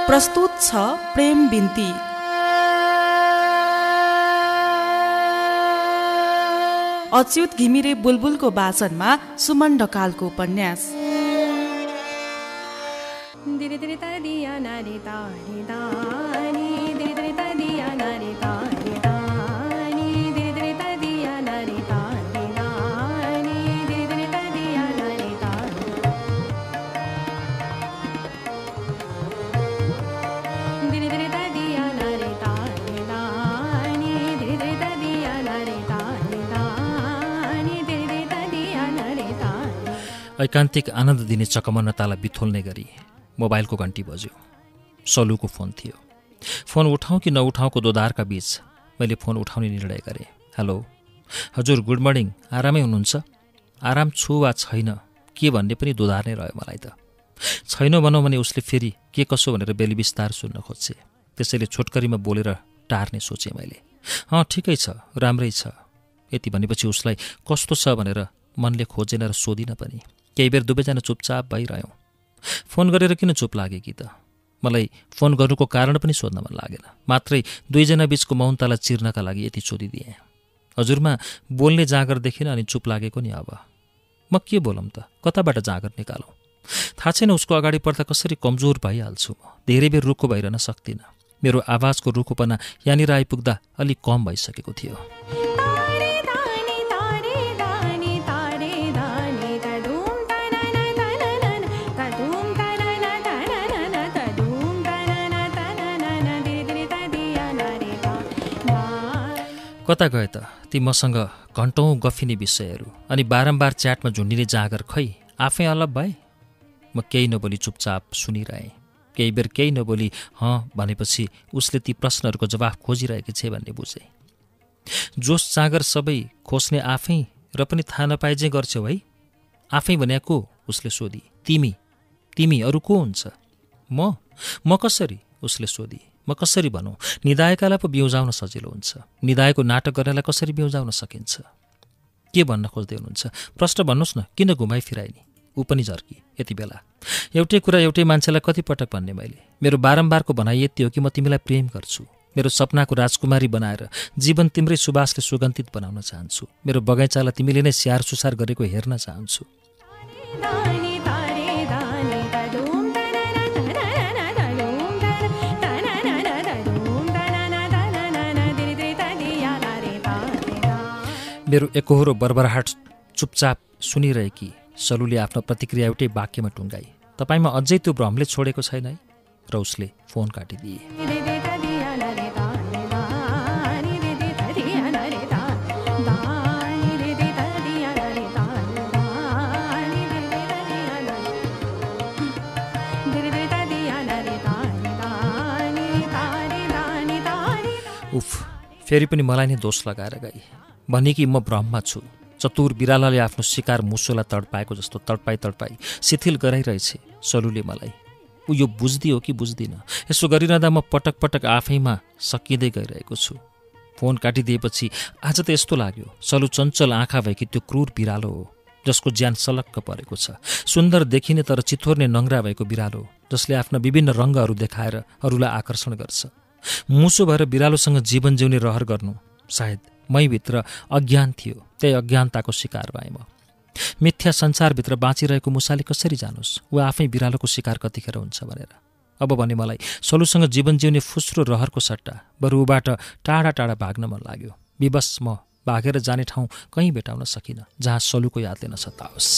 प्रस्तुत छ प्रेम बिन्ती। अच्युत घिमिरे बुलबुलको वाचनमा सुमन ढकालको उपन्यास। ऐकान्तिक आनन्द दिने चकमन्नतालाई बिथोल्ने गरी मोबाइलको घन्टी बज्यो। सलुको फोन थियो। फोन उठाउँ कि नउठाउँको दोधारका बीच मैले फोन उठाउने निर्णय गरेँ। हेलो हजुर, गुड मर्निङ, आरामै हुनुहुन्छ? आराम छु वा छैन के भन्ने पनि दोधार नै रह्यो मलाई त। छैन भनौँ भने उसले फेरि के कसो भनेर बेली बिस्तार सुन्न खोज्छे। त्यसैले छोटकरीमा बोलेर टार्ने सोचेँ मैले। ठिकै छ, राम्रै छ। यति भनेपछि उसलाई कस्तो छ भनेर मनले खोजेन र सोधिन पनि। केही बेर दुवैजना चुपचाप भइरह्यौँ। फोन गरेर किन चुप लागे कि त? मलाई फोन गर्नुको कारण पनि सोध्न मन लागेन। मात्रै दुईजना बीचको मौनतालाई चिर्नका लागि यति सोधिदिएँ। हजुरमा बोल्ने जाँगर देखिन अनि चुप लागेको नि। अब म के बोलौँ त? कताबाट जाँगर निकालौँ? थाहा छैन उसको अगाडि पर्दा कसरी कमजोर भइहाल्छु म। धेरै बेर रुखो भइरहन सक्दिनँ। मेरो आवाजको रुखोपना यहाँनिर आइपुग्दा अलिक कम भइसकेको थियो। कता गए त ती मसँग घन्टौँ गफिने विषयहरू अनि बारम्बार च्याटमा झुन्डिने जाँगर? खै आफै अलग भए। म केही नबोली चुपचाप सुनिरहेँ। केही बेर केही नबोली भनेपछि उसले ती प्रश्नहरूको जवाफ खोजिरहेकी छे भन्ने बुझेँ। जोस जाँगर सबै खोज्ने आफै र पनि थाहा नपाएजे गर्छौ है? आफै भने को? उसले सोधी। तिमी अरू को हुन्छ? म कसरी? उसले सोधी। म कसरी भनौँ? निदाएकालाई पो बिउजाउन सजिलो हुन्छ। निदाएको नाटक गर्नेलाई कसरी बिउजाउन सकिन्छ? के भन्न खोज्दै हुनुहुन्छ? प्रश्न भन्नुहोस् न, किन घुमाइ फिराइ नि? ऊ पनि झर्की। यति बेला एउटै कुरा एउटै मान्छेलाई कति पटक भन्ने मैले? मेरो बारम्बारको भनाइ यति हो कि म तिमीलाई प्रेम गर्छु। मेरो सपनाको राजकुमारी बनाएर जीवन तिम्रै सुबासले सुगन्धित बनाउन चाहन्छु। मेरो बगैँचालाई तिमीले नै स्याहार सुसार गरेको हेर्न चाहन्छु। मेरो एकहोरो बरबराहट चुपचाप सुनिरहेकी सलुले आफ्नो प्रतिक्रिया एउटै वाक्यमा टुङ्गाई। तपाईँमा अझै त्यो भ्रमले छोडेको छैन है? र उसले फोन काटिदिए। उफ, फेरि पनि मलाई नै दोष लगाएर गई। भने कि म भ्रममा छु। चतुर बिरालाले आफ्नो शिकार मुसोलाई तडपाएको जस्तो तडपाई शिथिल गराइरहेछ सलुले मलाई। ऊ यो बुझ्दी हो कि बुझ्दिन? यसो गरिरहँदा म पटक पटक आफैमा सकिँदै गइरहेको छु। फोन काटिदिएपछि आज त यस्तो लाग्यो सलु चञ्चल आँखा भएकी त्यो क्रूर बिरालो हो जसको ज्यान सलक्क परेको छ। सुन्दर देखिने तर चिथोर्ने नङ्ग्रा भएको बिरालो जसले आफ्ना विभिन्न रङ्गहरू देखाएर अरूलाई आकर्षण गर्छ। मुसो भएर बिरालोसँग जीवन जिउने रहर गर्नु सायद मैभित्र अज्ञान थियो। त्यही अज्ञानताको शिकार भएँ म। मिथ्या संसारभित्र बाँचिरहेको मुसाले कसरी जानोस् ऊ आफै बिरालोको शिकार कतिखेर हुन्छ भनेर। अब भने मलाई सलुसँग जीवन जिउने फुस्रो रहरको सट्टा बरु ऊबाट टाढा टाढा भाग्न मन लाग्यो। विवश म भागेर जाने ठाउँ कहीँ भेटाउन सकिनँ जहाँ सलुको यादले नसताओस्।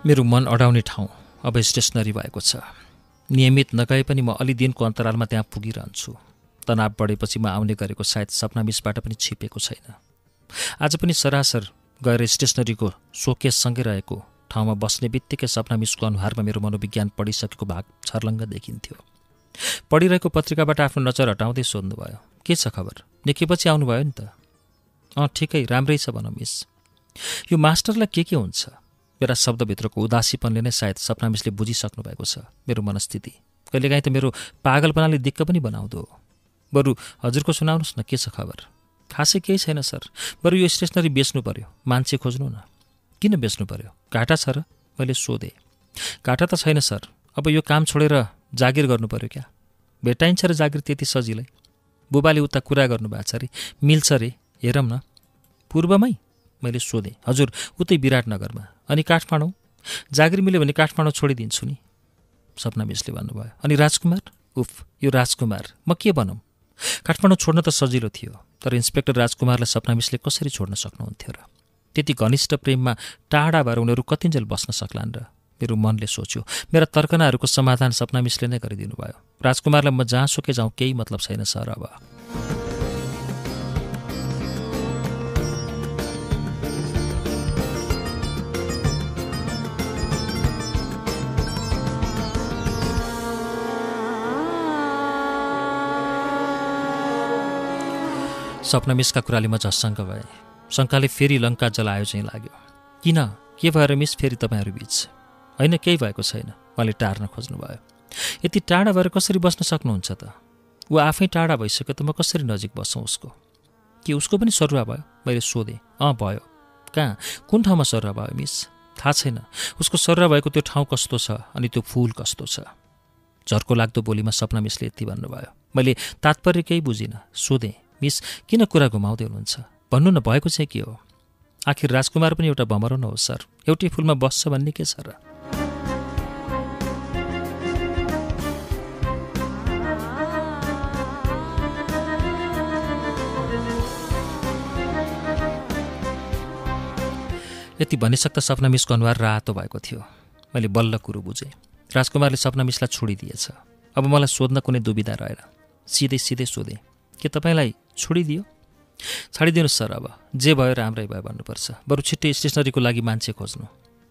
मेरो मन अडाउने ठाउँ अब स्टेसनरी भएको छ। नियमित नगए पनि म अलि दिनको अन्तरालमा त्यहाँ पुगिरहन्छु। तनाव बढेपछि म आउने गरेको सायद सपना मिसबाट पनि छिपेको छैन। आज पनि सरासर गएर स्टेसनरीको सोकेससँगै रहेको ठाउँमा बस्ने बित्तिकै सपना मिसको अनुहारमा मेरो मनोविज्ञान पढिसकेको भाग छर्लङ्ग देखिन्थ्यो। पढिरहेको पत्रिकाबाट आफ्नो नजर हटाउँदै सोध्नुभयो, के छ खबर? निकेपछि आउनुभयो नि त? ठिकै, राम्रै छ भनौँ मिस। यो मास्टरलाई के हुन्छ? मेरा शब्दभित्रको उदासीपनले नै सायद सपना मिसले बुझिसक्नु भएको छ मेरो मनस्थिति। कहिलेकाहीँ त मेरो पागलपनाले दिक्क पनि बनाउँदो हो। बरु हजुरको सुनाउनुहोस् न, के छ खबर? खासै केही छैन सर, बरु यो स्टेसनरी बेच्नु पर्यो, मान्छे खोज्नु न। किन बेच्नु पर्यो? घाटा छ र? मैले सोधेँ। घाटा त छैन सर, अब यो काम छोडेर जागिर गर्नु पर्यो क्या। भेटाइन्छ र जागिर त्यति सजिलै? बुबाले उता कुरा गर्नुभएको छ अरे, मिल्छ रे, हेरौँ न। पूर्वमै? मैले सोधेँ। हजुर, उतै विराटनगरमा। अनि काठमाडौँ? जागिर मिल्यो भने काठमाडौँ छोडिदिन्छु नि, सपना मिसले भन्नुभयो। अनि राजकुमार? उफ, यो राजकुमार म के भनौँ? काठमाडौँ छोड्न त सजिलो थियो, तर इन्सपेक्टर राजकुमारलाई सपना मिसले कसरी छोड्न सक्नुहुन्थ्यो र? त्यति घनिष्ठ प्रेममा टाढा भएर उनीहरू कतिन्जेल बस्न सक्लान् र? मेरो मनले सोच्यो। मेरा तर्कनाहरूको समाधान सपना मिसले नै गरिदिनु भयो। राजकुमारलाई म जहाँसुकै जाउँ केही मतलब छैन सर अब। सपना मिसका कुराले म झस्सङ्ग भएँ। शङ्काले फेरि लङ्का जलायो चाहिँ लाग्यो। किन? के भएर मिस फेरि तपाईँहरू बीच? होइन, केही भएको छैन, उहाँले टार्न खोज्नुभयो। यति टाढा भएर कसरी बस्न सक्नुहुन्छ त? ऊ आफै टाढा भइसक्यो त म कसरी नजिक बस्छौँ उसको? के उसको पनि सरुवा भयो? मैले सोधेँ। भयो। कहाँ? कुन ठाउँमा सरुवा भयो मिस? थाहा छैन। उसको सरुवा भएको त्यो ठाउँ कस्तो छ अनि त्यो फुल कस्तो छ? झर्को लाग्दो बोलीमा सपना मिसले यति भन्नुभयो। मैले तात्पर्य केही बुझिनँ। सोधेँ, मिस किन कुरा घुमाउँदै हुनुहुन्छ? भन्नु न, भएको चाहिँ के हो? आखिर राजकुमार पनि एउटा भमरो न हो सर, एउटै फुलमा बस्छ भन्ने के छ र? यति भनिसक्दा सपना मिसको अनुहार रातो भएको थियो। मैले बल्ल कुरो बुझेँ। राजकुमारले सपना मिसलाई छोडिदिएछ। अब मलाई सोध्न कुनै दुविधा रहेन। सिधै सोधेँ, के तपाईँलाई छोडिदियो? छाडिदिनुहोस् सर, अब जे भयो राम्रै भयो भन्नुपर्छ। बरु छिट्टै स्टेसनरीको लागि मान्छे खोज्नु।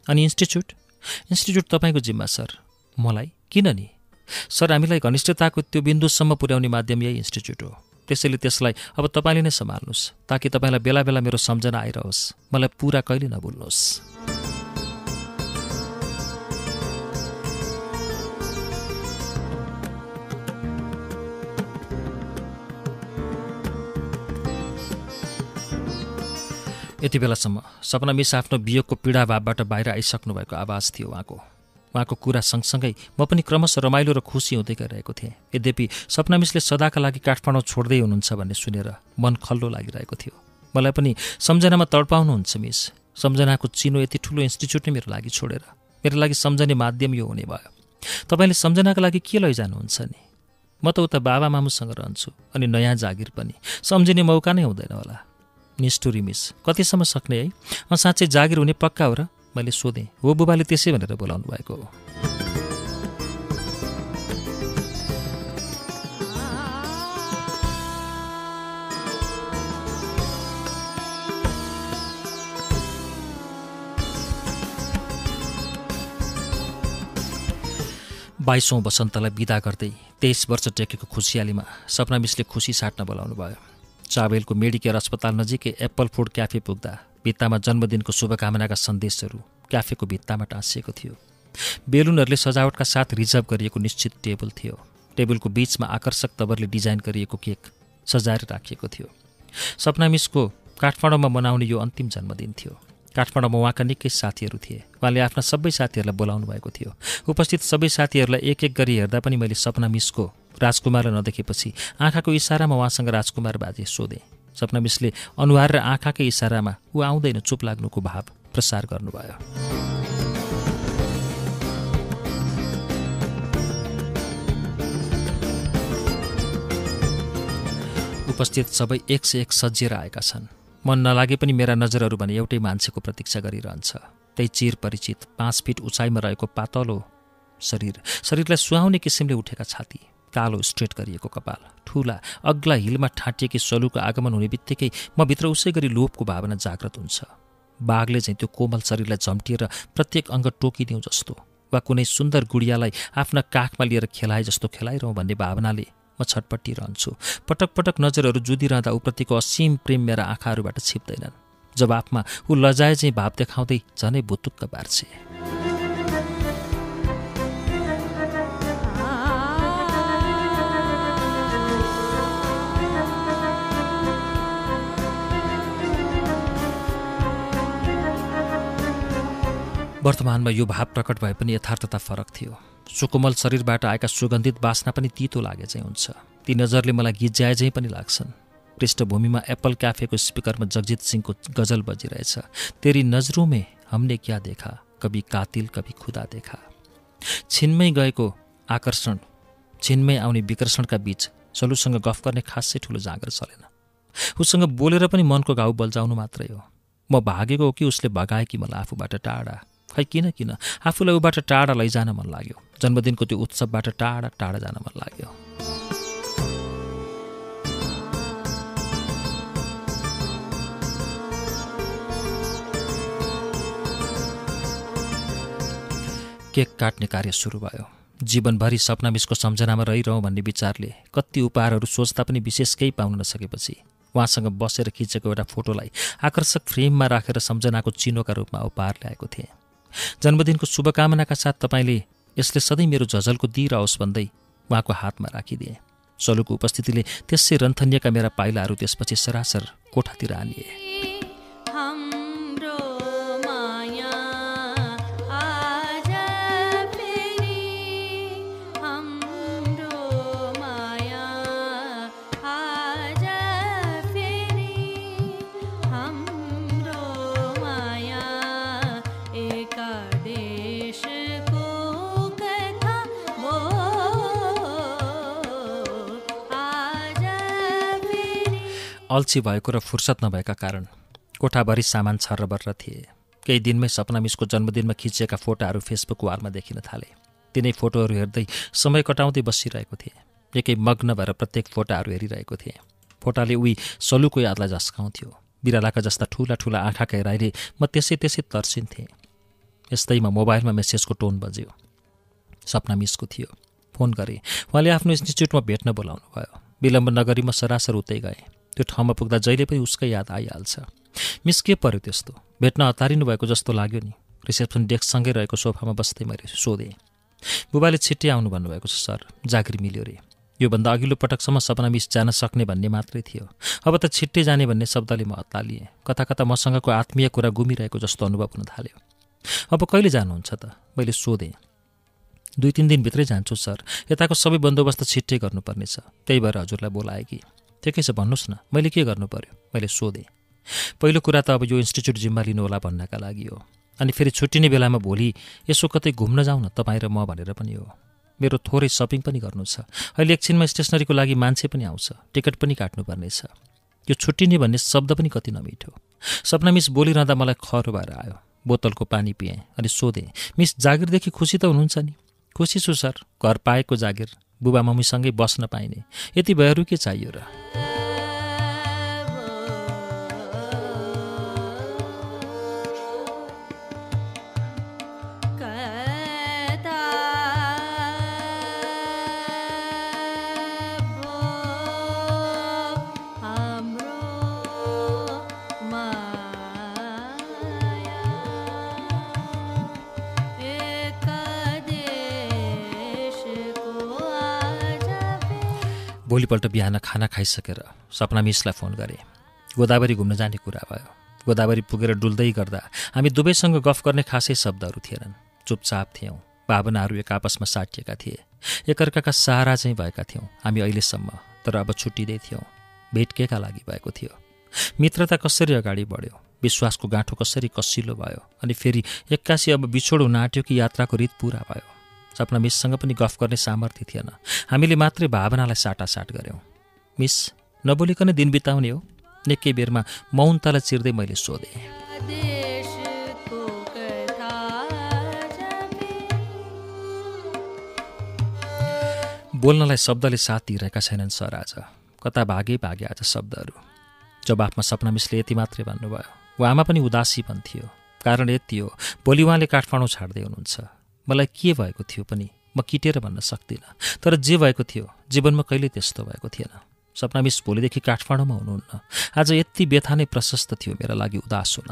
अनि इन्स्टिच्युट तपाईँको जिम्मा सर। मलाई? किन नि सर? हामीलाई घनिष्ठताको त्यो बिन्दुसम्म पुर्याउने माध्यम यही इन्स्टिच्युट हो। त्यसैले त्यसलाई अब तपाईँले नै सम्हाल्नुहोस्, ताकि तपाईँलाई बेला बेला मेरो सम्झना आइरहोस्। मलाई पुरा कहिले नभुल्नुहोस्। यति बेलासम्म सपना मिस आफ्नो वियोगको पीडा भावबाट बाहिर आइसक्नु भएको आवाज थियो उहाँको कुरा सँगसँगै म पनि क्रमशः रमाइलो र खुसी हुँदै गइरहेको थिएँ। यद्यपि सपना मिसले सदाका लागि काठमाडौँ छोड्दै हुनुहुन्छ भन्ने सुनेर मन खल्लो लागिरहेको थियो। मलाई पनि सम्झनामा तडपाउनुहुन्छ मिस। सम्झनाको चिनो यति ठुलो इन्स्टिच्युट नै मेरो लागि छोडेर मेरो लागि सम्झने माध्यम यो हुने भयो। तपाईँले सम्झनाका लागि के लैजानुहुन्छ नि? म त उता बाबा मामुसँग रहन्छु, अनि नयाँ जागिर पनि सम्झिने मौका नै हुँदैन होला। निष्ठुरी मिस, कतिसम्म सक्ने है? साँच्चै जागिर हुने पक्का हो र? मैले सोधेँ। हो, बुबाले त्यसै भनेर बोलाउनु भएको हो। बाइसौँ वसन्तलाई बिदा गर्दै 23 वर्ष टेकेको खुसियालीमा सपना मिसले खुसी साट्न बोलाउनु भयो। चाबेलको मेडिकेयर अस्पताल नजिकै एप्पल फुड क्याफे पुग्दा भित्तामा जन्मदिनको शुभकामनाका सन्देशहरू क्याफेको भित्तामा टाँसिएको थियो। बेलुनहरूले सजावटका साथ रिजर्भ गरिएको निश्चित टेबल थियो। टेबलको बीचमा आकर्षक तवरले डिजाइन गरिएको केक सजाएर राखिएको थियो। सपना मिसको काठमाडौँमा मनाउने यो अन्तिम जन्मदिन थियो। काठमाडौँमा उहाँका निकै साथीहरू थिए। उहाँले आफ्ना सबै साथीहरूलाई बोलाउनु भएको थियो। उपस्थित सबै साथीहरूलाई एक एक गरी हेर्दा पनि मैले सपना मिसको राजकुमारलाई नदेखेपछि आँखाको इसारामा उहाँसँग राजकुमार बाजे सोधेँ। सपना मिसले अनुहार र आँखाकै इसारामा ऊ आउँदैन चुप लाग्नुको भाव प्रसार गर्नुभयो। उपस्थित सबै 101 सजिएर आएका छन्। मन नलागे पनि मेरा नजरहरू भने एउटै मान्छेको प्रतीक्षा गरिरहन्छ। त्यही चिर परिचित 5 फिट उचाइमा रहेको पातलो शरीरलाई सुहाउने किसिमले उठेका छाती, कालो स्ट्रेट गरिएको कपाल, ठुला अग्ला हिलमा ठाँटिएकी सलुको आगमन हुने बित्तिकै म भित्र उसै गरी लोभको भावना जागृत हुन्छ। बाघले चाहिँ त्यो कोमल शरीरलाई झम्टिएर प्रत्येक अङ्ग टोकिदिउँ जस्तो वा कुनै सुन्दर गुडियालाई आफ्ना काखमा लिएर खेलाए जस्तो खेलाइरहँ भन्ने भावनाले म छटपट्टिरहन्छु। पटक पटक नजरहरू जुदिरहँदा उप्रतिको असीम प्रेम मेरा आँखाहरूबाट छिप्दैनन्। जवाफमा ऊ लजाए चाहिँ भाव देखाउँदै झनै भुतुक्क पार्छे। वर्तमानमा यो भाव प्रकट भए पनि यथार्थता फरक थियो। सुकोमल शरीरबाट आएका सुगन्धित बास्ना पनि तितो लागे चाहिँ हुन्छ। ती नजरले मलाई गिज्याए चाहिँ पनि लाग्छन्। पृष्ठभूमिमा एप्पल क्याफेको स्पिकरमा जगजित सिंहको गजल बजिरहेछ। तेरी नजरों में हमने क्या देखा, कभी कातिल कभी खुदा देखा। छिनमै गएको आकर्षण, छिनमै आउने विकर्षणका बीच सलुसँग गफ गर्ने खासै ठुलो जाँगर चलेन। उसँग बोलेर पनि मनको घाउ बल्झाउनु मात्रै हो। म भागेको हो कि उसले भगाए कि मलाई आफूबाट टाढा? खै किन आफूलाई उबाट टाढा लैजान मन लाग्यो। जन्मदिनको त्यो उत्सवबाट टाढा टाढा जान मन लाग्यो। केक काट्ने कार्य सुरु भयो। जीवनभरि सपनामिसको सम्झनामा रहिरहँ भन्ने विचारले कति उपहारहरू सोच्दा पनि विशेष केही पाउन नसकेपछि उहाँसँग बसेर खिचेको एउटा फोटोलाई आकर्षक फ्रेममा राखेर सम्झनाको चिनोका रूपमा उपहार ल्याएको थिएँ। जन्मदिनको शुभकामनाका साथ तपाईँले यसले सधैँ मेरो झझलको दिइरहोस् भन्दै उहाँको हातमा राखिदिए। सलुको उपस्थितिले त्यसै रन्थनिएका मेरा पाइलाहरू त्यसपछि सरासर कोठातिर आनिए। अल्छी भएको र फुर्सद नभएका कारण कोठाभरि सामान छर्रबर्र थिए। केही दिनमै सपनामिसको जन्मदिनमा खिचिएका फोटोहरू फेसबुक वालमा देखिन थाले। तिनै फोटोहरू हेर्दै समय कटाउँदै बसिरहेको थिएँ। एकै मग्न भएर प्रत्येक फोटोहरू हेरिरहेको थिएँ। फोटाले उही सलुको यादलाई झस्काउँथ्यो। बिरालाका जस्ता ठुला ठुला आँखाका हेराइले म त्यसै तर्सिन्थेँ। यस्तैमा मोबाइलमा मेसेजको टोन बज्यो। सपनामिसको थियो। फोन गरेँ। उहाँले आफ्नो इन्स्टिच्युटमा भेट्न बोलाउनु भयो। विलम्ब नगरी म सरासर उतै गएँ। त्यो ठाउँमा पुग्दा जहिले पनि उसकै याद आइहाल्छ। मिस के पर्यो त्यस्तो? भेट्न हतारिनु भएको जस्तो लाग्यो नि। रिसेप्सन डेस्कसँगै रहेको सोफामा बस्दै मैले सोधेँ। बुबाले छिट्टै आउनु भन्नुभएको छ सर, जागिर मिल्यो रे। योभन्दा अघिल्लो पटकसम्म सपनामिस जान सक्ने भन्ने मात्रै थियो। अब त छिट्टै जाने भन्ने शब्दले म हतालिएँ। कता कता मसँगको आत्मीय कुरा गुमिरहेको जस्तो अनुभव हुन थाल्यो। अब कहिले जानुहुन्छ त? मैले सोधेँ। 2-3 दिनभित्रै जान्छु सर। यताको सबै बन्दोबस्त छिट्टै गर्नुपर्नेछ। त्यही भएर हजुरलाई बोलाएँ कि। ठिकै छ, भन्नुहोस् न, मैले के गर्नु पर्यो? मैले सोधेँ। पहिलो कुरा त अब यो इन्स्टिच्युट जिम्मा लिनुहोला भन्नका लागि हो। अनि फेरि छुट्टिने बेलामा भोलि यसो कतै घुम्न जाउँ न तपाईँ र म भनेर पनि हो। मेरो थोरै सपिङ पनि गर्नु छ। अहिले एकछिनमा स्टेसनरीको लागि मान्छे पनि आउँछ। टिकट पनि काट्नुपर्नेछ। यो छुट्टिने भन्ने शब्द पनि कति नमिठो। सपनामिस बोलिरहँदा मलाई खरो भएर आयो। बोतलको पानी पिएँ अनि सोधेँ, मिस जागिरदेखि खुसी त हुनुहुन्छ नि? खुसी छु सर। घर पाएको जागिर, बुबा मम्मीसँगै बस्न पाइने, यति भएरु के चाहियो र? भोलिपल्ट बिहान खाना खाइसकेर सपनामिसलाई फोन गरेँ। गोदावरी घुम्न जाने कुरा भयो। गोदावरी पुगेर डुल्दै गर्दा हामी दुवैसँग गफ गर्ने खासै शब्दहरू थिएनन्। चुपचाप थियौँ। भावनाहरू एक आपसमा साटिएका थिए। एकअर्काका सहारा चाहिँ भएका थियौँ हामी अहिलेसम्म। तर अब छुट्टिँदै थियौँ। भेट केका लागि भएको थियो? मित्रता कसरी अगाडि बढ्यो? विश्वासको गाँठो कसरी कसिलो भयो? अनि फेरि एक्कासी अब बिछोड हुन आँट्यो कि यात्राको रित पुरा भयो? सपना मिससँग पनि गफ गर्ने सामर्थ्य थिएन। हामीले मात्रै भावनालाई साटासाट गऱ्यौँ। मिस नबोलिकन दिन बिताउने हो? निकै बेरमा मौनतालाई चिर्दै मैले सोधेँ। बोल्नलाई शब्दले साथ दिइरहेका छैनन् सर आज। कता भागे आज शब्दहरू। जवाफमा सपना मिसले यति मात्रै भन्नुभयो, उहाँमा पनि उदासीपन थियो। कारण यति हो, भोलि उहाँले काठमाडौँ छाड्दै हुनुहुन्छ। मलाई के भएको थियो पनि म किटेर भन्न सक्दिनँ, तर जे भएको थियो जीवनमा कहिल्यै त्यस्तो भएको थिएन। सपना मिस भोलिदेखि काठमाडौँमा हुनुहुन्न। आज यति व्यथा नै प्रशस्त थियो मेरा लागि उदास हुन।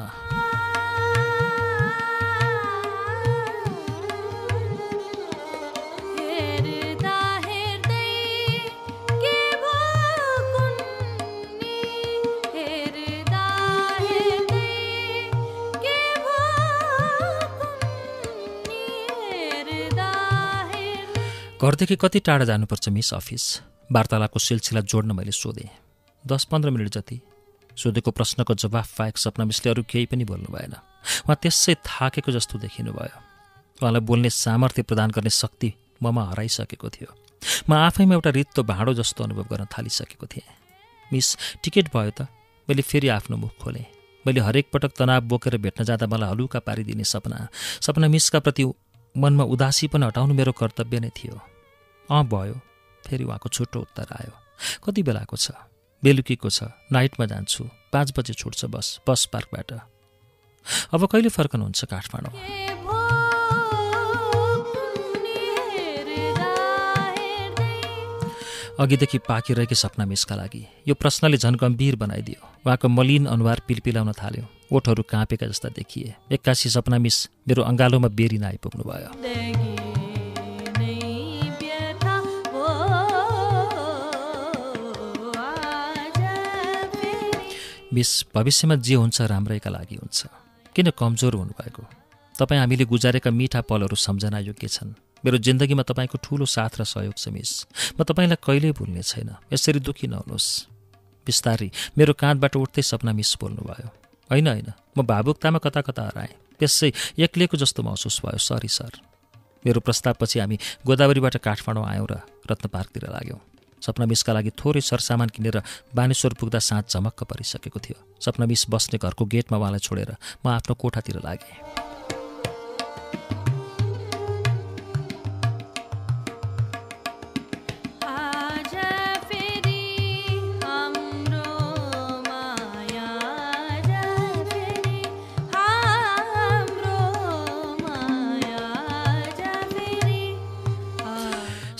घरदेखि कति टाढा जानुपर्छ मिस अफिस? वार्तालापको सिलसिला जोड्न मैले सोधेँ। 10-15 मिनट जति। सोधेको प्रश्नको जवाफ पाएको सपना मिसले अरू केही पनि बोल्नु भएन। उहाँ त्यसै थाकेको जस्तो देखिनु भयो। उहाँलाई बोल्ने सामर्थ्य प्रदान गर्ने शक्ति ममा हराइसकेको थियो। म आफैमा एउटा रित्तो भाँडो जस्तो अनुभव गर्न थालिसकेको थिएँ। मिस, टिकट भयो त? मैले फेरि आफ्नो मुख खोलेँ। मैले हरेक पटक तनाव बोकेर भेट्न जाँदा मलाई हलुका पारिदिने सपना मिसका प्रति मनमा उदासी पनि हटाउनु मेरो कर्तव्य नै थियो। भयो। फेरि उहाँको छोटो उत्तर आयो। कति बेलाको छ? बेलुकीको छ। नाइटमा जान्छु। 5 बजे छुट्छ बस पार्कबाट। अब कहिले फर्कनुहुन्छ काठमाडौँ? अघिदेखि पाकिरहेकी सपना मिसका लागि यो प्रश्नले झन् गम्भीर बनाइदियो। उहाँको मलिन अनुहार पिलपिलाउन थाल्यो। ओठहरू काँपेका जस्ता देखिए। एक्कासी सपना मिस मेरो अँगालोमा बेरिन आइपुग्नु भयो। मिस, भविष्यमा जे हुन्छ राम्रैका लागि हुन्छ। किन कमजोर हुनुभएको? तपाईँ हामीले गुजारेका मिठा पलहरू सम्झना योग्य छन्। मेरो जिन्दगीमा तपाईँको ठूलो साथ र सहयोग छ मिस। म तपाईँलाई कहिल्यै भुल्ने छैन। यसरी दुःखी नहुनुहोस्। बिस्तारी मेरो काँधबाट उठ्दै सपना मिस बोल्नुभयो। होइन, म भावुकतामा कता हराएँ। त्यसै एक्लिएको जस्तो महसुस भयो। Sorry sir. मेरो प्रस्तावपछि हामी गोदावरीबाट काठमाडौँ आयौँ र रत्न पार्कतिर लाग्यौँ। सपना मिसका लागि थोरै सरसामान किनेर बानेश्वर पुग्दा साँझ झमक्क परिसकेको थियो। सपना मिस बस्ने घरको गेटमा उहाँलाई छोडेर म आफ्नो कोठातिर लागेँ।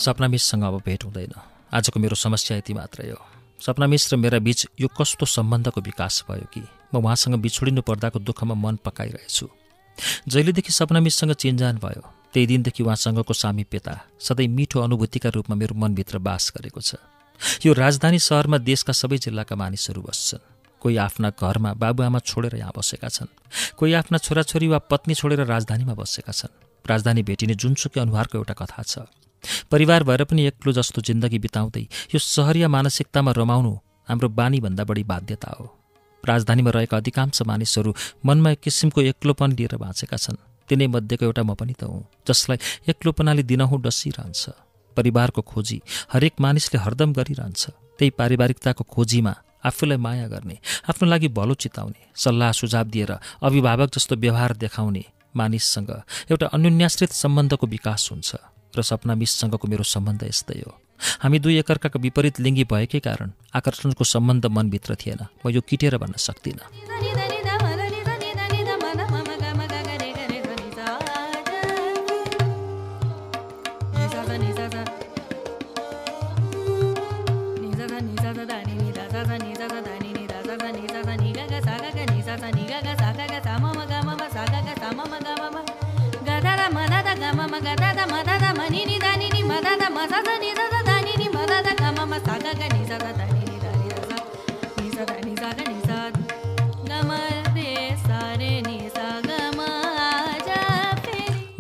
सपना मिससँग अब भेट हुँदैन। आजको मेरो समस्या यति मात्रै हो। सपना मिस र मेरा बीच यो कस्तो सम्बन्धको विकास भयो कि म उहाँसँग बिछोडिनु पर्दाको दुःखमा मन पकाइरहेछु। जहिलेदेखि सपना मिससँग चिनजान भयो त्यही दिनदेखि उहाँसँगको सामिप्यता सधैँ मिठो अनुभूतिका रूपमा मेरो मनभित्र बास गरेको छ। यो राजधानी सहरमा देशका सबै जिल्लाका मानिसहरू बस्छन्। कोही आफ्ना घरमा बाबुआमा छोडेर यहाँ बसेका छन्। कोही आफ्ना छोराछोरी वा पत्नी छोडेर राजधानीमा बसेका छन्। राजधानी भेटिने जुनसुकै अनुहारको एउटा कथा छ। परिवार भएर पनि एक्लो जस्तो जिन्दगी बिताउँदै यो सहरिया मानसिकतामा रमाउनु हाम्रो बानीभन्दा बढी बाध्यता हो। राजधानीमा रहेका अधिकांश मानिसहरू मनमा एक किसिमको एक्लोपन लिएर बाँचेका छन्। तिनै मध्येको एउटा म पनि त हुँ, जसलाई एक्लोपनाले दिनहुँ डसिरहन्छ। परिवारको खोजी हरेक मानिसले हरदम गरिरहन्छ। त्यही पारिवारिकताको खोजीमा आफूलाई माया गर्ने, आफ्नो लागि भलो चिताउने, सल्लाह सुझाव दिएर अभिभावक जस्तो व्यवहार देखाउने मानिससँग एउटा अन्योन्याश्रित सम्बन्धको विकास हुन्छ। र सपना मिससँगको मेरो सम्बन्ध यस्तै हो। हामी दुई एकअर्काका विपरीत लिङ्गी भएकै कारण आकर्षणको सम्बन्ध मनभित्र थिएन। म यो किटेर भन्न सक्दिनँ।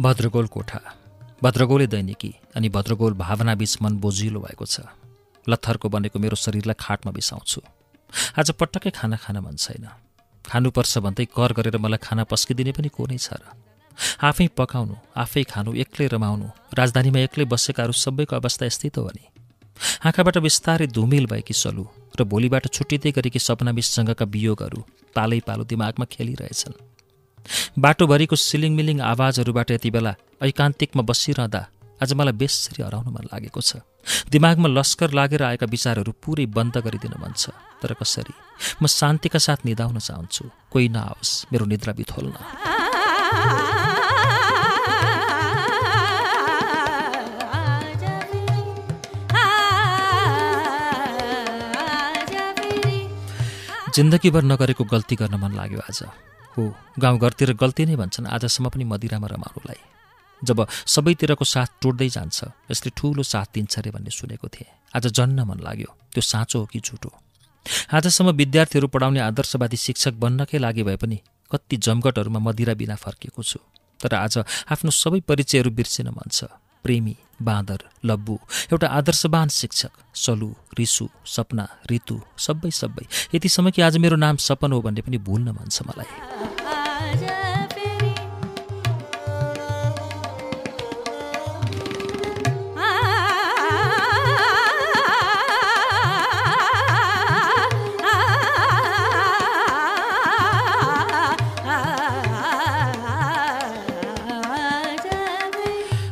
भद्रगोल कोठा, भद्रगोले दैनिकी अनि भद्रगोल भावना बीच मन बोझिलो भएको छ। लत्थरको बनेको मेरो शरीरलाई खाटमा बिसाउँछु। आज पटक्कै खाना खान मन छैन। खानुपर्छ भन्दै कर गरेर मलाई खाना पस्किदिने पनि को नै छ र? आफै पकाउनु, आफै खानु, एक्लै रमाउनु। राजधानीमा एक्लै बसेकाहरू सबैको अवस्था यस्तै त हो नि। आँखाबाट बिस्तारै धुमिल भएकी सलु र भोलिबाट छुट्टिँदै गरेकी सपना मिससँगका वियोगहरू पालै पालो दिमागमा खेलिरहेछन्। बाटोभरिको सिलिङमिलिङ आवाजहरूबाट यति बेला ऐकान्तिकमा बसिरहँदा आज मलाई बेसरी हराउन मन लागेको छ। दिमागमा लस्कर लागेर आएका विचारहरू पुरै बन्द गरिदिन मन छ। तर कसरी? म शान्तिका साथ निदाउन चाहन्छु। कोही नआओस् मेरो निद्रा बिथोल्न। जिन्दगीभर नगरेको गल्ती गर्न मन लाग्यो आज। हो, गाउँघरतिर गल्ती नै भन्छन् आजसम्म पनि मदिरामा रमाउनुलाई। जब सबैतिरको साथ टुट्दै जान्छ यसले ठुलो साथ दिन्छ रे भन्ने सुनेको थिएँ। आज जन्न मन लाग्यो, त्यो साँचो हो कि झुटो? आजसम्म विद्यार्थीहरू पढाउने आदर्शवादी शिक्षक बन्नकै लागि भए पनि कति जमघटहरूमा मदिरा बिना फर्किएको छु। तर आज आफ्नो सबै परिचयहरू बिर्सिन मन छ। प्रेमी, बाँदर, लब्बु, एउटा आदर्शवान शिक्षक, सलु, रिसु, सपना, ऋतु, सबै यतिसम्म कि आज मेरो नाम सपन हो भन्ने पनि भुल्न मन छ मलाई।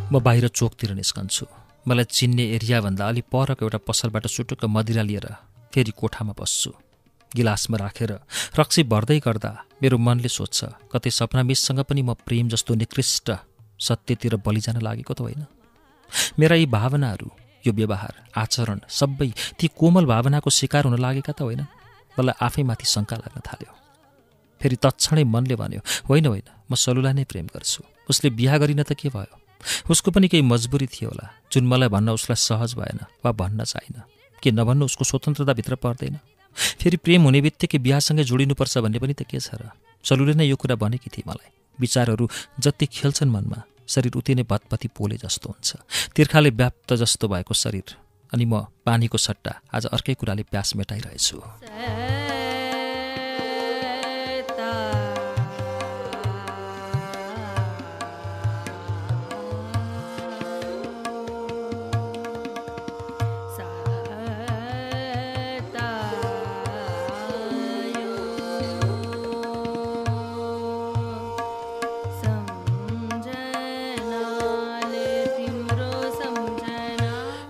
म बाहिर चोकतिर निस्कन्छु। मलाई चिन्ने एरियाभन्दा अलि परको एउटा पसलबाट सुटुक्क मदिरा लिएर फेरि कोठामा बस्छु। गिलासमा राखेर रक्सी भर्दै गर्दा मेरो मनले सोध्छ, कतै सपना मिससँग पनि म प्रेम जस्तो निकृष्ट सत्यतिर बलिजान लागेको त होइन? मेरा यी भावनाहरू, यो व्यवहार, आचरण सबै ती कोमल भावनाको शिकार हुन लागेका त होइन? मलाई आफैमाथि शङ्का लाग्न थाल्यो। फेरि तत्क्षणै मनले भन्यो, होइन, म सलुलाई नै प्रेम गर्छु। उसले बिहा गरिन त के भयो? उसको पनि केही मजबुरी थियो होला, जुन मलाई भन्न उसलाई सहज भएन वा भन्न चाहिन। के नभन्नु उसको स्वतन्त्रताभित्र पर्दैन? फेरि प्रेम हुने बित्तिकै बिहासँगै जोडिनुपर्छ भन्ने पनि त के छ र? सलुले नै यो कुरा भनेकी थिए मलाई। विचारहरू जति खेल्छन् मनमा, शरीर उति नै भतभती पोले जस्तो हुन्छ। तिर्खाले व्याप्त जस्तो भएको शरीर, अनि म पानीको सट्टा आज अर्कै कुराले प्यास मेटाइरहेछु।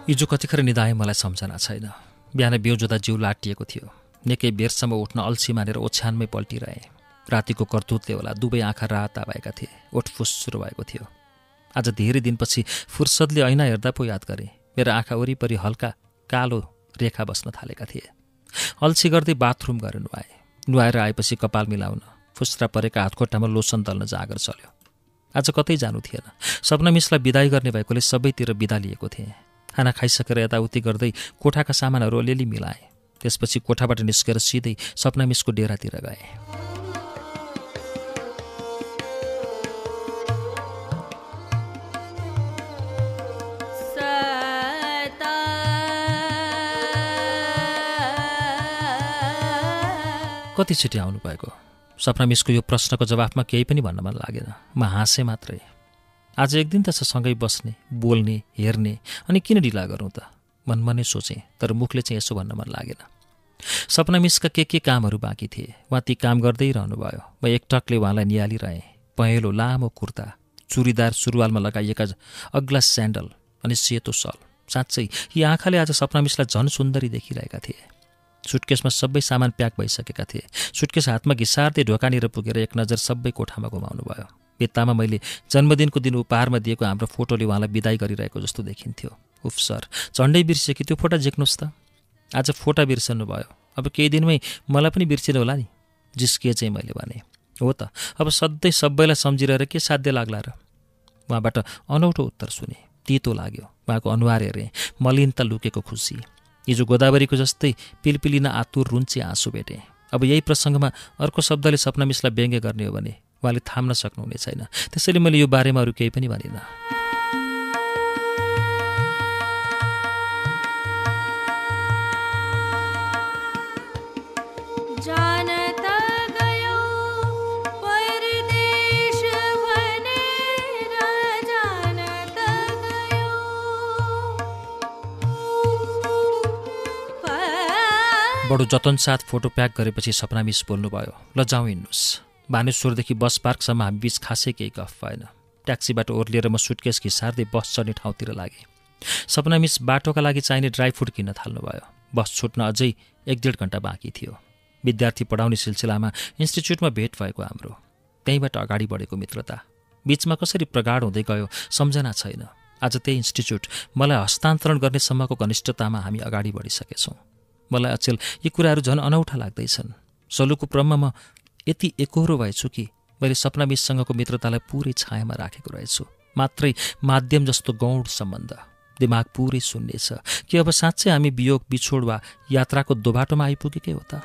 हिजो कतिखेर निदाए मलाई सम्झना छैन। बिहान बेउजुदा जिउ लाटिएको थियो। निकै बेरसम्म उठ्न अल्छी मानेर ओछ्यानमै पल्टिरहेँ। रातिको करतुतले होला दुवै आँखा राता भएका थिए, ओठफुस सुरु भएको थियो। आज धेरै दिनपछि फुर्सदले ऐना हेर्दा पो याद गरेँ, मेरो आँखा वरिपरि हल्का कालो रेखा बस्न थालेका थिए। अल्छी गर्दै बाथरुम गएर नुहाएँ। नुहाएर आएपछि कपाल मिलाउन फुस्रा परेका हातखुट्टामा लोसन दल्न जागर चल्यो। आज कतै जानु थिएन। सपना मिसलाई बिदाई गर्ने भएकोले सबैतिर बिदा लिएको थिएँ। खाना खाइसकेर यताउति गर्दै कोठाका सामानहरू अलिअलि मिलाएँ। त्यसपछि कोठाबाट निस्केर सिधै सपना मिसको डेरातिर गएँ। कति छिटो आउनु भएको? सपना मिसको यो प्रश्नको जवाफमा केही पनि भन्न मन लागेन। म हाँसेँ मात्रै। आज एक दिन त सँगै बस्ने, बोल्ने, हेर्ने, अनि किन ढिला गरौँ त? मनमा नै सोचेँ, तर मुखले चाहिँ यसो भन्न मन लागेन। सपना मिसका के कामहरू बाँकी थिए, उहाँ ती काम गर्दै रहनुभयो। म एकटकले उहाँलाई निहालिरहेँ। पहेँलो लामो कुर्ता, चुरीदार सुरुवालमा लगाइएका अग्ला स्यान्डल अनि सेतो सल। साँच्चै यी आँखाले आज सपना मिसलाई झन् सुन्दरी देखिरहेका थिए। सुटकेसमा सबै सामान प्याक भइसकेका थिए। सुटकेस हातमा घिसार्दै ढोकानिर पुगेर एक नजर सबै कोठामा घुमाउनु भयो। भित्तामा मैले जन्मदिनको दिन उपहारमा दिएको हाम्रो फोटोले उहाँलाई बिदाई गरिरहेको जस्तो देखिन्थ्यो। उफ सर, झन्डै बिर्सेँ कि त्यो फोटा झिक्नुहोस् त। आज फोटा बिर्सनु भयो, अब केही दिनमै मलाई पनि बिर्सिनु होला नि। जिस्किए चाहिँ मैले भने। हो त, अब सधैँ सबैलाई सम्झिरहेर के साध्य लाग्ला र? उहाँबाट अनौठो उत्तर सुने। तितो लाग्यो। उहाँको अनुहार हेरेँ, मलिनता लुकेको खुसी। हिजो गोदावरीको जस्तै पिलपिलिन आतुर रुन्चे आँसु भेटेँ। अब यही प्रसङ्गमा अर्को शब्दले सपना मिसलाई व्यङ्ग्य गर्ने हो भने उहाँले थाम्न सक्नुहुने छैन। त्यसैले मैले यो बारेमा अरू केही पनि भनिनँ। बडो जतनसाथ फोटो प्याक गरेपछि सपना मिस बोल्नुभयो, ल जाउँ हिँड्नुहोस्। बानेश्वरदेखि बस पार्कसम्म हामी बिच खासै केही गफ भएन। ट्याक्सीबाट ओर्लिएर म सुटकेस घिसार्दै बस चढ्ने ठाउँतिर लागेँ। सपना मिस बाटोका लागि चाहिने ड्राई फ्रुट किन्न थाल्नुभयो। बस छुट्न अझै 1-1.5 घण्टा बाँकी थियो। विद्यार्थी पढाउने सिलसिलामा इन्स्टिच्युटमा भेट भएको हाम्रो। त्यहीँबाट अगाडि बढेको मित्रता बीचमा कसरी प्रगाढ हुँदै गयो सम्झना छैन। आज त्यही इन्स्टिच्युट मलाई हस्तान्तरण गर्ने सम्मको घनिष्ठतामा हामी अगाडि बढिसकेछौँ। मलाई अचेल यी कुराहरू झन् अनौठा लाग्दैछन्। सलुको क्रममा म यति एकोहोरो भएछु कि मैले सपना मिससँगको मित्रतालाई पुरै छायामा राखेको रहेछु। मात्रै माध्यम जस्तो गौण सम्बन्ध। दिमाग पुरै शून्य छ कि अब साँच्चै हामी वियोग बिछोड वा यात्राको दोबाटोमा आइपुगेकै हो त?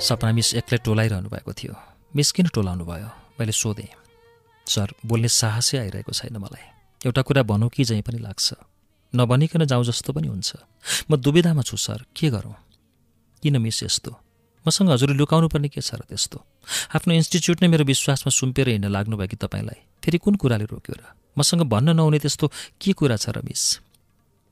सपना मिस एक्लै टोलाइरहनु भएको थियो। मिस किन टोलाउनु भयो? मैले सोधेँ। सर, बोल्ने साहसै आइरहेको छैन मलाई। एउटा कुरा भनौँ कि झैँ पनि लाग्छ, नभनिकन जाउँ जस्तो पनि हुन्छ। म दुविधामा छु सर, के गरौँ? किन मिस यस्तो? मसँग हजुरले लुकाउनु पर्ने के छ र त्यस्तो? आफ्नो इन्स्टिच्युट नै मेरो विश्वासमा सुम्पेर हिँड्न लाग्नुभयो कि तपाईँलाई? फेरि कुन कुराले रोक्यो र? मसँग भन्न नहुने त्यस्तो के कुरा छ र मिस?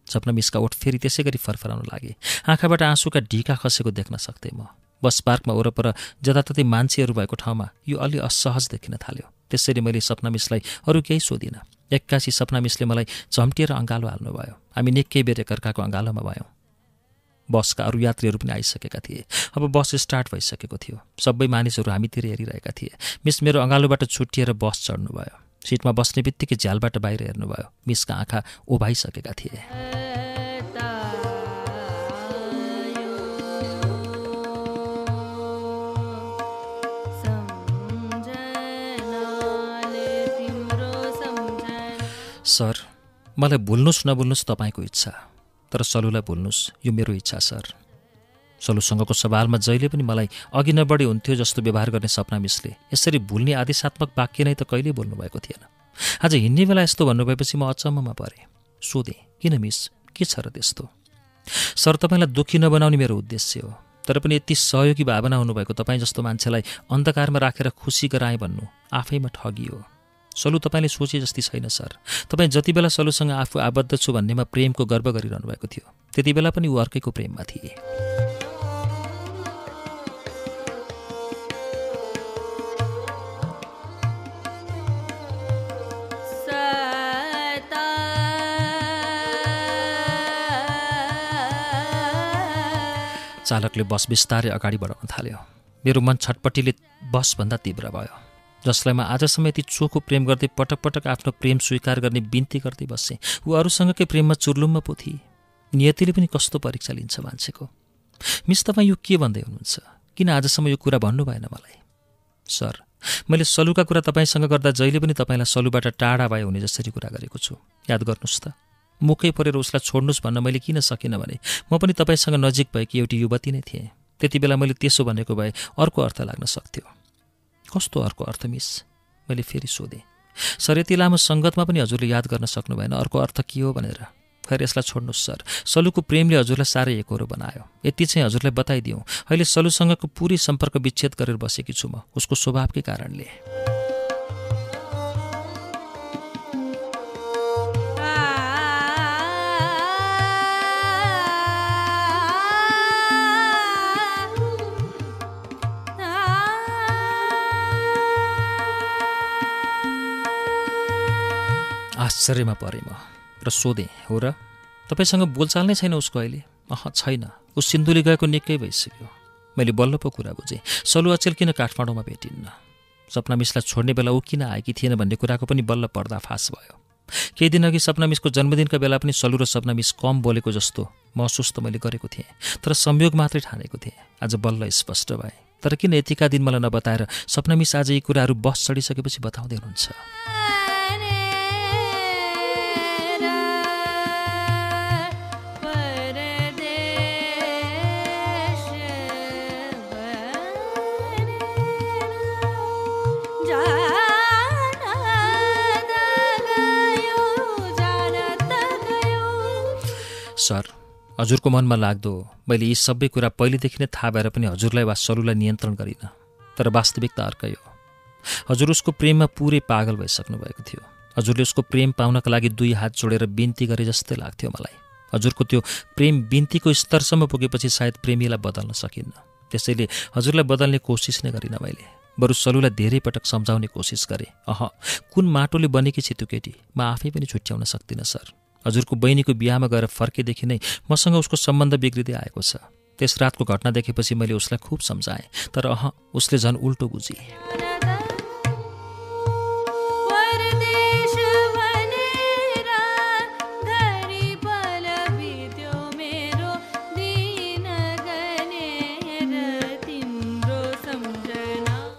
सपना मिसका ओठ फेरि त्यसै गरी फरफराउन लागे। आँखाबाट आँसुका ढिका खसेको देख्न सक्थेँ म। बस पार्कमा वरपर जताततै मान्छेहरू भएको ठाउँमा यो अलि असहज देखिन थाल्यो। त्यसरी मैले सपना मिसलाई अरू केही सोधिनँ। एक्कासी सपना मिसले मलाई झम्टिएर अँगालो हाल्नुभयो। हामी निकै बेर एकअर्काको अँगालोमा भयौँ। बसका अरू यात्रीहरू पनि आइसकेका थिए। अब बस स्टार्ट भइसकेको थियो। सबै मानिसहरू हामीतिर हेरिरहेका थिए। मिस मेरो अँगालोबाट छुट्टिएर बस चढ्नुभयो। सिटमा बस्ने बित्तिकै झ्यालबाट बाहिर हेर्नुभयो। मिसका आँखा ओभाइसकेका थिए। सर, मलाई भुल्नुहोस् नभुल्नुहोस् तपाईँको इच्छा, तर सलुलाई भुल्नुहोस् यो मेरो इच्छा सर। सलुसँगको सवालमा जहिले पनि मलाई अघि नबढी हुन्थ्यो जस्तो व्यवहार गर्ने सपना मिसले यसरी भुल्ने आदेशात्मक वाक्य नै त कहिल्यै बोल्नुभएको थिएन। आज हिँड्ने बेला यस्तो भन्नुभएपछि म अचम्ममा परेँ। सोधेँ, किन मिस, के छ र त्यस्तो? सर, तपाईँलाई दुःखी नबनाउने मेरो उद्देश्य हो, तर पनि यति सहयोगी भावना हुनुभएको तपाईँ जस्तो मान्छेलाई अन्धकारमा राखेर खुसी गराएँ भन्नु आफैमा ठगी हो। सलु तपाईँले सोचे जस्ती छैन सर। तपाईँ जति बेला सलुसँग आफू आबद्ध छु भन्नेमा प्रेमको गर्व गरिरहनु भएको थियो, त्यति बेला पनि ऊ अर्कैको प्रेममा थिए। चालकले बस बिस्तारै अगाडि बढाउन थाल्यो। मेरो मन छटपट्टिले बसभन्दा तीव्र भयो। जसलाई म आजसम्म यति चोखो प्रेम गर्दै पटक पटक आफ्नो प्रेम स्वीकार गर्ने बिन्ती गर्दै बसेँ, ऊ अरूसँगकै प्रेममा चुर्लुम्म पो थिए। नियतिले पनि कस्तो परीक्षा लिन्छ मान्छेको। मिस, तपाईँ यो के भन्दै हुनुहुन्छ? किन आजसम्म यो कुरा भन्नु भएन मलाई? सर, मैले सलुका कुरा तपाईँसँग गर्दा जहिले पनि तपाईँलाई सलुबाट टाढा भए हुने जसरी कुरा गरेको छु। याद गर्नुहोस् त। मुखै परेर उसलाई छोड्नुहोस् भन्न मैले किन सकिनँ भने म पनि तपाईँसँग नजिक भएकी एउटी युवती नै थिएँ। त्यति बेला मैले त्यसो भनेको भए अर्को अर्थ लाग्न सक्थ्यो। कस्तो अर्को अर्थ मिस? मैले फेरि सोधेँ। सर, यति लामो सङ्गतमा पनि हजुरले याद गर्न सक्नु भएन अर्को अर्थ के हो भनेर? खैर, यसलाई छोड्नुहोस् सर। सलुको प्रेमले हजुरलाई साह्रै एकोहोरो बनायो। यति चाहिँ हजुरलाई बताइदिउँ, अहिले सलुसँगको पुरै सम्पर्क विच्छेद गरेर बसेकी छु म, उसको स्वभावकै कारणले। आश्चर्यमा परेँ म र सोधेँ, हो र? तपाईँसँग बोलचाल नै छैन उसको अहिले? छैन, ऊ सिन्धुली गएको निकै भइसक्यो। मैले बल्ल पो कुरा बुझेँ। सलु अचेल किन काठमाडौँमा भेटिन्न? सपना मिसलाई छोड्ने बेला ऊ किन आएकी थिएन भन्ने कुराको पनि बल्ल पर्दाफास भयो। केही दिन अघि सपना मिसको जन्मदिनका बेला पनि सलु र सपना मिस कम बोलेको जस्तो महसुस त मैले गरेको थिएँ, तर संयोग मात्रै ठानेको थिएँ। आज बल्ल स्पष्ट भए। तर किन यतिका दिन मलाई नबताएर सपना मिस आज यी कुराहरू बस चढिसकेपछि बताउँदै हुनुहुन्छ? सर, हजुरको मनमा लाग्दो मैले यी सबै कुरा पहिलेदेखि नै थाहा भएर पनि हजुरलाई वा सलुलाई नियन्त्रण गरिनँ। तर वास्तविकता अर्कै हो। हजुर उसको प्रेममा पुरै पागल भइसक्नु भएको थियो। हजुरले उसको प्रेम पाउनका लागि 2 हात जोडेर बिन्ती गरे जस्तै लाग्थ्यो मलाई। हजुरको त्यो प्रेम बिन्तीको स्तरसम्म पुगेपछि सायद प्रेमीलाई बदल्न सकिन्न। त्यसैले हजुरलाई बदल्ने कोसिस नै गरिनँ मैले। बरु सलुलाई धेरै पटक सम्झाउने कोसिस गरेँ। कुन माटोले बनेकी छ त्यो केटी, म आफै पनि छुट्याउन सक्दिनँ सर। हजुरको बहिनीको बिहामा गएर फर्केदेखि नै मसँग उसको सम्बन्ध बिग्रिँदै आएको छ। त्यस रातको घटना देखेपछि मैले उसलाई खुब सम्झाएँ, तर उसले झन् उल्टो बुझी।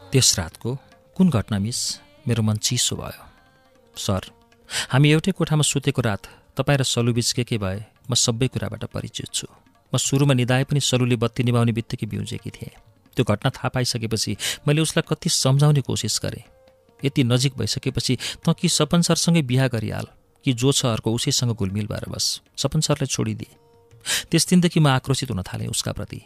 त्यस रातको कुन घटना मिस? मेरो मन चिसो भयो। सर, हामी एउटै कोठामा सुतेको रात तपाईँ र सलुबीच के भए म सबै कुराबाट परिचित छु। म सुरुमा निदाए पनि सलुले बत्ती निभाउने बित्तिकै बिउजेकी थिएँ। त्यो घटना थाहा पाइसकेपछि मैले उसलाई कति सम्झाउने कोसिस गरेँ। यति नजिक भइसकेपछि त कि सपन सरसँगै बिहा गरिहाल, कि जो छ अर्को उसैसँग घुलमिल भएर बस। सपन सरलाई छोडिदिए। त्यस दिनदेखि म आक्रोशित हुन थालेँ उसका प्रति।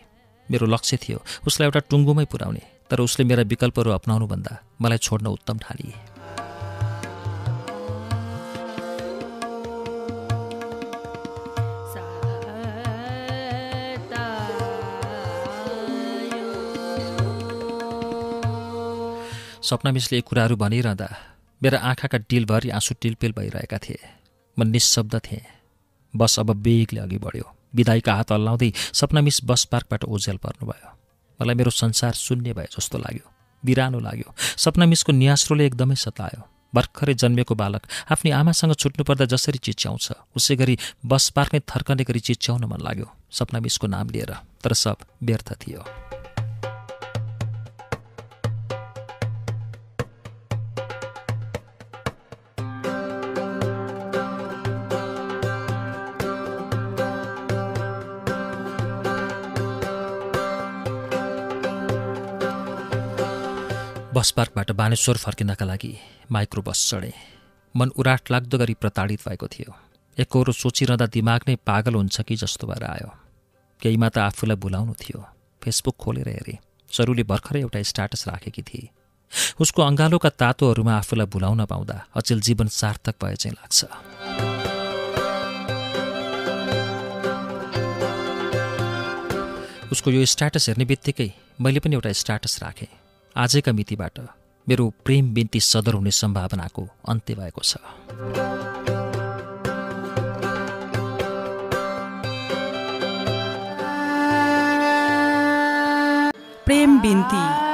मेरो लक्ष्य थियो उसलाई एउटा टुङ्गोमै पुर्याउने, तर उसले मेरा विकल्पहरू अपनाउनुभन्दा मलाई छोड्न उत्तम ठानिए। सपना मिसले यी कुराहरू भनिरहँदा मेरा आँखाका डिलभरि आँसु टिलपिल भइरहेका थिए। म निशब्द थिएँ। बस अब बेगले अघि बढ्यो। बिदाईका हात हल्लाउँदै सपना मिस बस पार्कबाट ओझेल पर्नुभयो। मलाई मेरो संसार शून्य भए जस्तो लाग्यो, बिरानो लाग्यो। सपना मिसको नियास्रोले एकदमै सतायो। भर्खरै जन्मेको बालक आफ्नी आमासँग छुट्नुपर्दा जसरी चिच्याउँछ, उसै गरी बस पार्क नै थर्कने गरी चिच्याउन मन लाग्यो सपना मिसको नाम लिएर, तर सब व्यर्थ थियो। बस पार्कबाट बानेश्वर फर्किनका लागि माइक्रो बस चढेँ। मन उराट लाग्दो गरी प्रताडित भएको थियो। एकहोरो सोचिरहँदा दिमाग नै पागल हुन्छ कि जस्तो भएर आयो। केहीमा त आफूलाई भुलाउनु थियो। फेसबुक खोलेर हेरेँ। सरुले भर्खरै एउटा स्ट्याटस राखेकी थिए। उसको अँगालोका तातोहरूमा आफूलाई भुलाउन पाउँदा अचेल जीवन सार्थक भए चाहिँ लाग्छ। उसको यो स्ट्याटस हेर्ने बित्तिकै मैले पनि एउटा स्ट्याटस राखेँ। आजैका मितिबाट मेरो प्रेम बिन्ती सदर हुने सम्भावनाको अन्त्य भएको छ। प्रेम बिन्ती।